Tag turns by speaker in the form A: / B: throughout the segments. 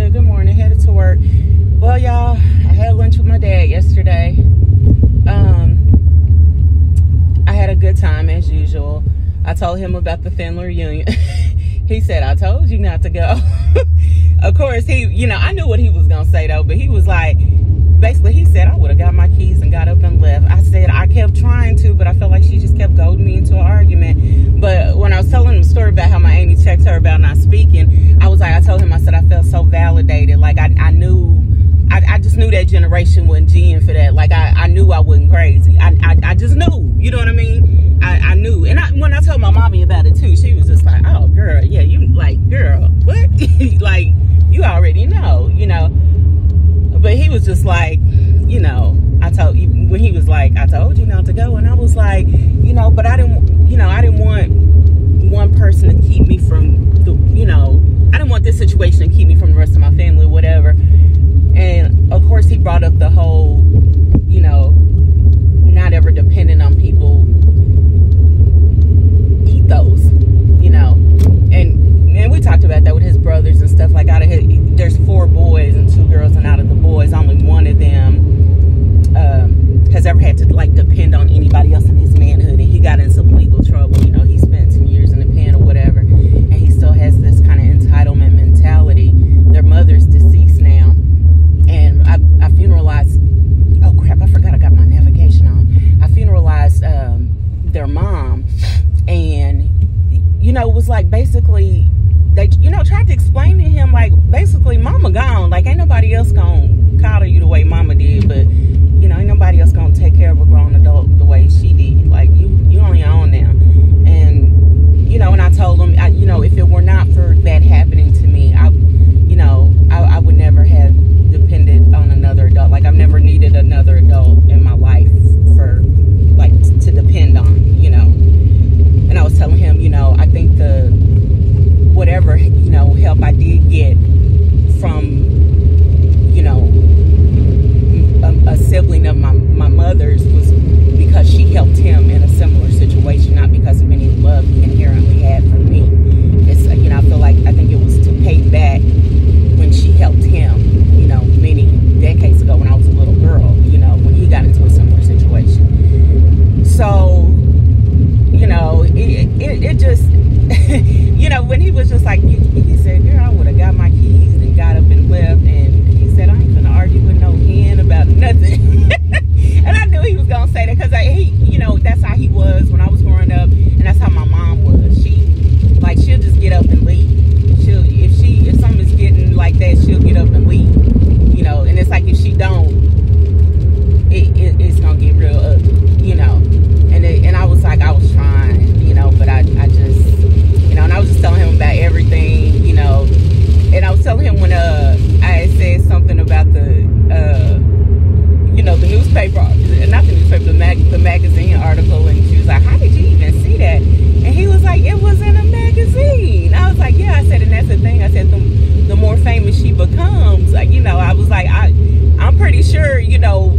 A: good. Good morning. Headed to work. Well, y'all, I had lunch with my dad yesterday. I had a good time as usual. I told him about the family reunion. He said, I told you not to go. Of course, I knew what he was going to say, though, but he was like, basically, he said, I would have got my keys and got up and left. I said, I kept trying to, but I felt like she just kept goading me into an argument. But when I was telling him the story about how my auntie checked her about not speaking, I told him, I said, I felt so validated. Like, I just knew that generation wasn't G'ing for that. Like, I knew I wasn't crazy. I just knew, you know what I mean? I knew. And when I told my mommy about it, too, she was just like, oh, girl, yeah, you, like, girl, what? Like, you already know, you know? But he was just like, when he was like, I told you not to go. And I was like, but I didn't want one person to keep me from I didn't want this situation to keep me from the rest of my family or whatever. And of course he brought up the whole, not ever depending on people ethos, and we talked about that with his brothers and stuff. Like, there's 4 boys and 2 girls, and out of the boys, only one of them has ever had to like depend on anybody else in his manhood. And he got in some legal trouble. He spent some years in the pen or whatever, and he still has this kind of entitlement mentality. Their mother's deceased now, and I funeralized. Oh crap! I forgot I got my navigation on. I funeralized their mom, and it was like basically they tried to explain to him, like, basically mama gone, like ain't nobody else gonna coddle you the way mama did, but ain't nobody else gonna take care of a grown adult the way she did. Like, you on your own now. And and I told him, if it were not for that happening to me, I would never have depended on another adult. Like, I've never needed another adult in my life for, like, to depend on, And I was telling him, I think whatever, help I did get from, a sibling of my mother's was because she helped him in a similar situation, not because of any love he inherently had for me. It's, I think it was to pay back when she helped him, many decades ago when I was a little girl, when he got into a similar situation. So, it just, when he was just like, he said, girl, I would have got my keys and got up and left. And he said, I ain't gonna argue with no hen about nothing. And I knew he was gonna say that because that's how he was when I was growing up, and that's how my mom was. She'll just get up and leave. If something's getting like that, she'll get up and leave. And it's like, if she don't, it's gonna get real ugly. And I was like, I was trying, but I just, and I was just telling him about everything, and I was telling him when I had said something about the newspaper, not the newspaper, the magazine article, and she was like, how did you even see that? And he was like, it was in a magazine. I was like, yeah. I said, and that's the thing. I said, the more famous she becomes, like, I was like, I'm pretty sure, it'll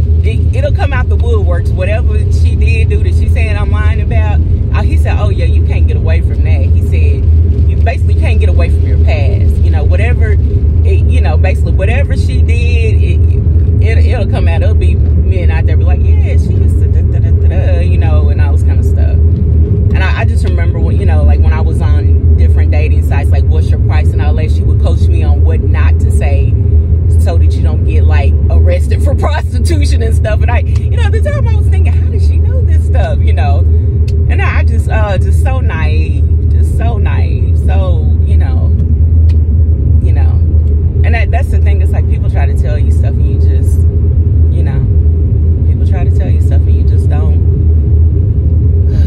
A: come out the woodworks, whatever she did do that she's saying I'm lying about. He said, oh yeah, you can't get away from that. He said, you basically can't get away from your past. Basically whatever she did, it'll come out. It'll be men out there be like, yeah, she was and all this kind of stuff. And I just remember when, like when I was on different dating sites, like, what's your price and all that, she would coach me on what not to say so that you don't get, like, arrested for prostitution and stuff. And at the time I was thinking, how did she know this stuff, And I just so naive, so, and that's the thing. It's like, people try to tell you stuff and you just, people try to tell you stuff and you just don't,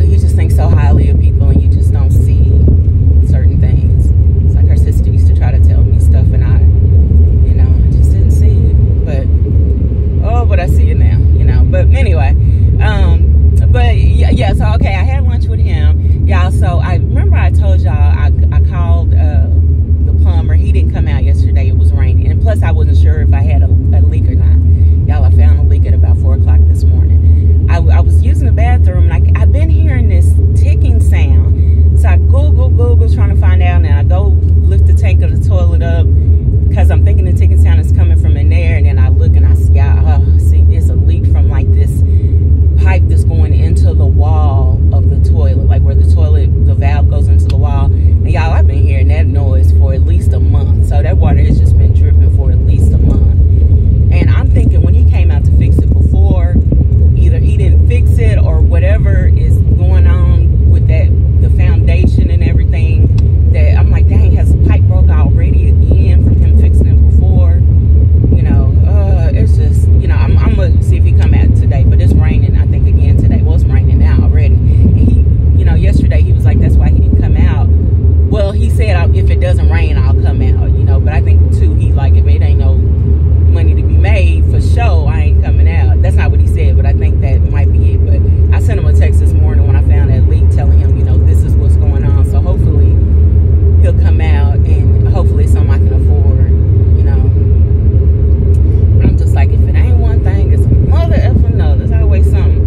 A: you just think so highly of people and you just don't see certain things. It's like, our sister used to try to tell me stuff and I just didn't see it. But I see it now, But anyway, but yeah, so okay, I had lunch with him, y'all. So I remember I told y'all rain, I'll come out, you know. But I think too, he like, if it ain't no money to be made for sure, I ain't coming out. That's not what he said, but I think that might be it. But I sent him a text this morning when I found that leak, telling him, you know, this is what's going on. So hopefully he'll come out, and hopefully it's something I can afford, you know. But I'm just like, if it ain't one thing, it's mother effing another. There's always something.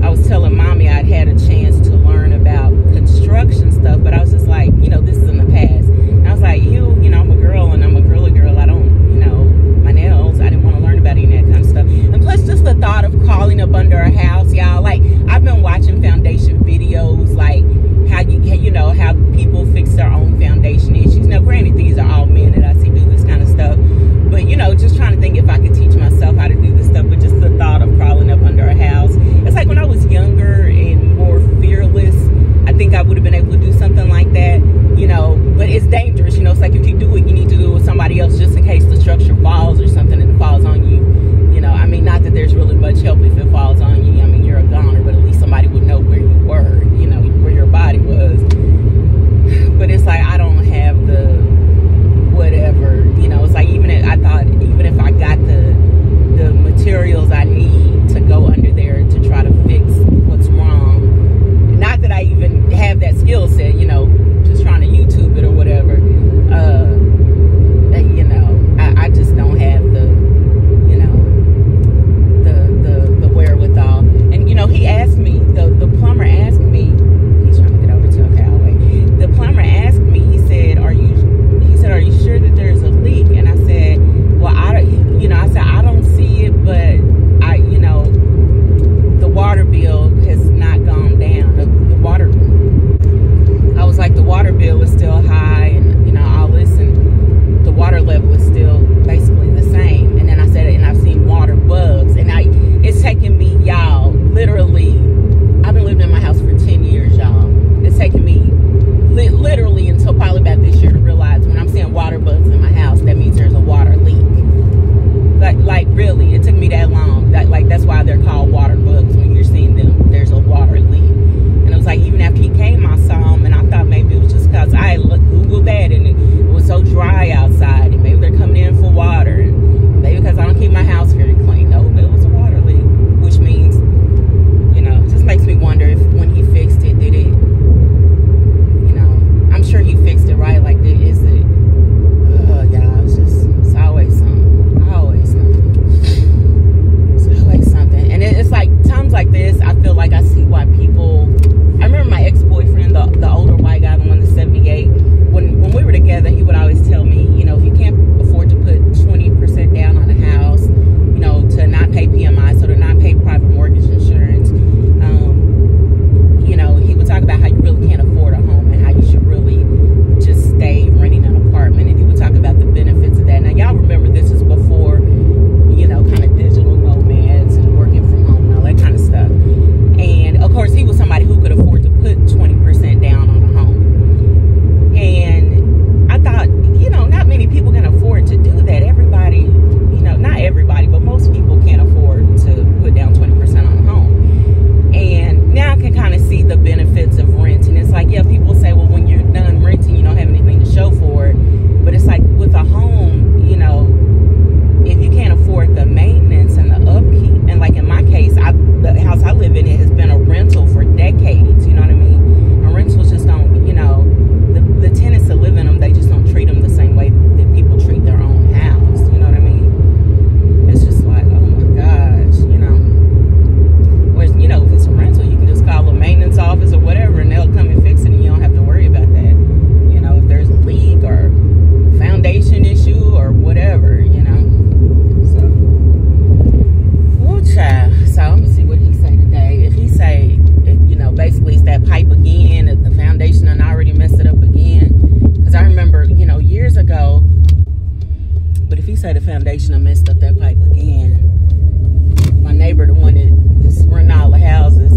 A: I was telling mommy I'd had a chance to learn about construction stuff, but I was just like, you know, this is in the past. And I was like, you know, I'm a girl and I'm a girly girl. I don't, you know, my nails, I didn't want to learn about any of that kind of stuff. And plus just the thought of crawling up under a house, y'all. Like, I've been watching foundation videos, like how you know, how people fix their own foundation issues. Now, granted, these are all men that I see do this kind of stuff, but you know, just trying to think if I could teach myself how to do this stuff. But just the thought of crawling up under a house, it's like when I was younger and more fearless, I think I would have been able to do something like that, you know. But it's dangerous, you know. It's like if you do it, you need to do it with somebody else, just in case the structure falls or something and it falls on you. You know, I mean, not that there's really much help if it falls on you. I mean, you're a goner, but at least somebody would know where you were, you know, where your body was. But it's like, I don't have the whatever, you know. It's like, I thought even if I got the materials I need to go under there to try to fix what's wrong, not that I even have that skill set, you know, just trying to YouTube it or whatever, you know, I just don't have the, you know, the wherewithal. And you know, he asked me, the plumber asked me, he's trying to get over to a Callaway. The plumber asked me, he said, are you sure that there's a leak? And I said, well, I don't see it, but you know, the water bill has not gone down. The water, I was like, the water bill is still high, and you know, all this, and the water level is still basically the same. And then I said, and I've seen water bugs, and it's taken me, y'all, literally, I've been living in my house for 10 years, y'all. It's taken me literally until probably about this year to realize when I'm seeing water bugs in my house, that means there's a water leak. Like really, it took me that long. That's why they're called water bugs. When you're seeing them, there's a water leak. And it was like, even after he came, I saw him, and I thought maybe it was just because I had Googled that, and it was so dry outside, and maybe they're coming in for water, and maybe because I don't keep my house very clean. No, but it was a water leak, which means, you know, it just makes me wonder if when he fixed it, did it, you know, I'm sure he fixed it right. Like, is it? Yeah, it's always something. Always something. It's always something. And it's like times like this, I feel like I see why people. I remember my ex-boyfriend, the older white guy, the one that's 78. When we were together, he would always tell me, you know, if you can't afford to put 20% down on a house, you know, to not pay PMI, so to not pay private mortgage insurance, you know, he would talk about how you really can't afford a home and how you should really just stay renting an apartment. And he would talk about the benefits of that. Now, y'all remember this is before, you know, kind of digital nomads and working from home and all that kind of stuff. And of course, he was somebody who could afford to put 20% down on a home. And I thought, you know, not many people can afford to do that. Everybody, you know, not everybody, but most people can't afford to put down 20% on a home. And now I can kind of see the benefits of rent. And it's like, yeah, people say, well, when you're done renting, you don't have anything to show for it. But it's like with a home, you know, if you can't afford the maintenance and the upkeep, and like in my case, the house I live in, it has been a rental for decades, you know what I mean? And rentals just don't, you know, the tenants that live in them, they just don't treat them the same way that people treat their own house, you know what I mean? It's just like, oh my gosh, you know. Whereas, you know, if it's a rental, you can just call a maintenance office or whatever, and they'll come and fix it, and you don't have to worry about that. You know, if there's a leak or foundation issue or whatever, you know. So, oh child. So I'm gonna see what he say today. If he say, you know, basically it's that pipe again, the foundation done already messed it up again. Because I remember, you know, years ago. But if he say the foundation done messed up that pipe again, my neighbor, the one that's renting all the houses,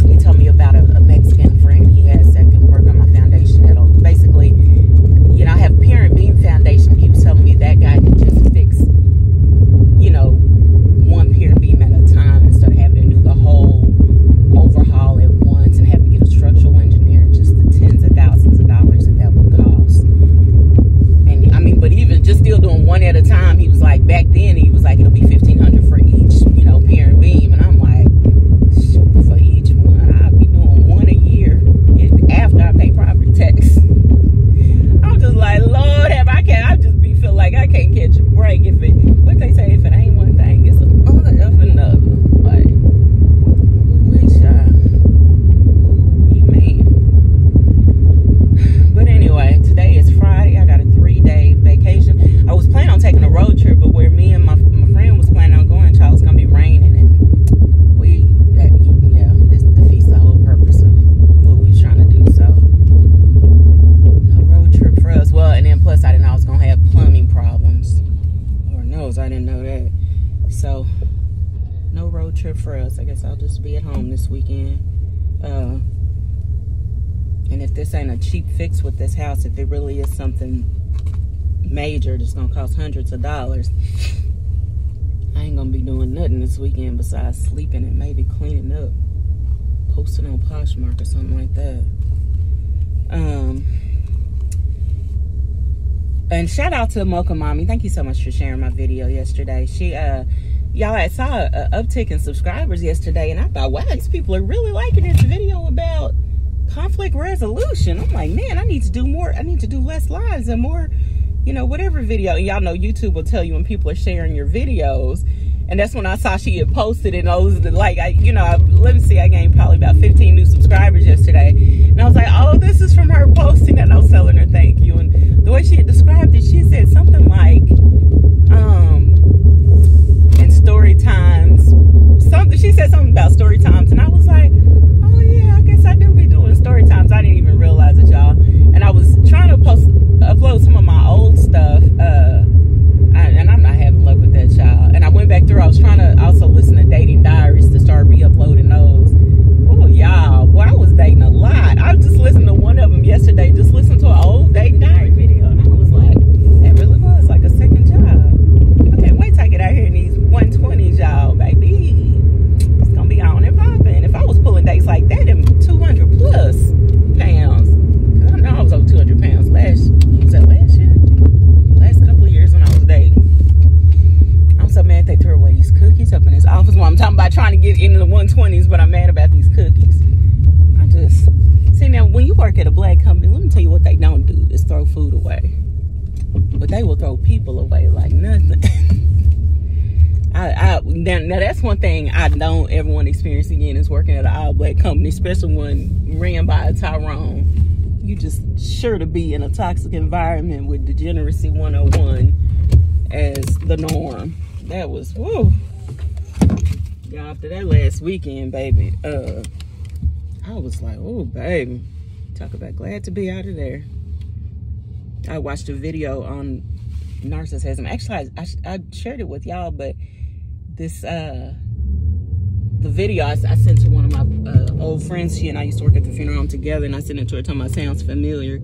A: he told me about a Mexican friend he has that can work on my foundation. That'll basically, you know, I have pier and beam foundation. He was telling me that guy can just fix, you know, one pier and beam at a time instead of having to do the whole overhaul at once and having to get a structural engineer, and just the tens of thousands of dollars that would cost. like, back then he was like, it'll be $1,500 for each, you know, pier and beam. And I'm like, shoot, for each one, I'll be doing one a year after I pay property tax. I'm just like, Lord, I just be feel like I can't catch a break if it, what they say, if it ain't one thing, it's another of another. Like, man. But anyway, today is Friday. I got a 3-day vacation. I was planning on taking a road trip, but where me and my friend was planning on going, child, it's gonna be raining, and it defeats the whole purpose of what we was trying to do. So no road trip for us. Well, and then plus I didn't know I was gonna have plumbing problems. Lord knows I didn't know that. So no road trip for us. I guess I'll just be at home this weekend. And if this ain't a cheap fix with this house, if it really is something major that's gonna cost hundreds of dollars, I ain't gonna be doing nothing this weekend besides sleeping and maybe cleaning up, posting on Poshmark or something like that. And shout out to Mocha Mommy. Thank you so much for sharing my video yesterday. She y'all, I saw an uptick in subscribers yesterday, and I thought, wow, these people are really liking this video about conflict resolution. I'm like, man, I need to do more. I need to do less lives and more, you know, whatever video. And y'all know YouTube will tell you when people are sharing your videos. And that's when I saw she had posted it. And I was like, let me see, I gained probably about 15 new subscribers yesterday. And I was like, oh, this is from her posting. And I was telling her thank you. And the way she had described it, she said something like, in story times, she said something about story times. And I was like, oh yeah, I guess I do be doing story times. I didn't even realize it, y'all. And I was trying to upload some of my old stuff, and I'm not having luck with that, y'all. And I went back through. I was trying to also listen to dating diaries to start re-uploading those. Oh, y'all, boy, I was dating a lot. I was just listening to one of them yesterday. Just listened to an old dating diary video, and I was like, that really was like a second job. I can't wait till I get out here in these 120s, y'all, baby. It's gonna be on and popping. If I was pulling dates like that, in 200 plus pounds. Cause I know I was over 200 pounds last year? Last couple of years when I was dating. I'm so mad they threw away these cookies up in this office. While I'm talking about trying to get into the 120s, but I'm mad about these cookies. I just see, now when you work at a black company, let me tell you what they don't do is throw food away. But they will throw people away like nothing. Now that's one thing I don't ever want to experience again, is working at an all-black company, especially one ran by a Tyrone. You just sure to be in a toxic environment with degeneracy 101 as the norm. That was, woo. Yeah, after that last weekend, baby, I was like, oh, baby. Talk about glad to be out of there. I watched a video on narcissism. Actually, I shared it with y'all, but this, the video I sent to one of my old friends. She and I used to work at the funeral home together, and I sent it to her talking about sounds familiar,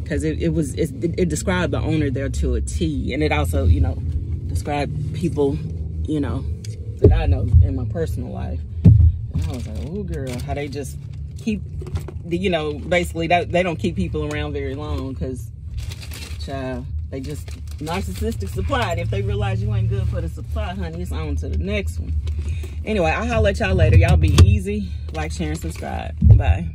A: because it described the owner there to a T, and it also, you know, described people, you know, that I know in my personal life. And I was like, oh girl, how they just keep, you know, basically they don't keep people around very long, because child, they just narcissistic supply. If they realize you ain't good for the supply, honey, it's on to the next one. Anyway, I'll holler at y'all later. Y'all be easy. Like, share, and subscribe. Bye.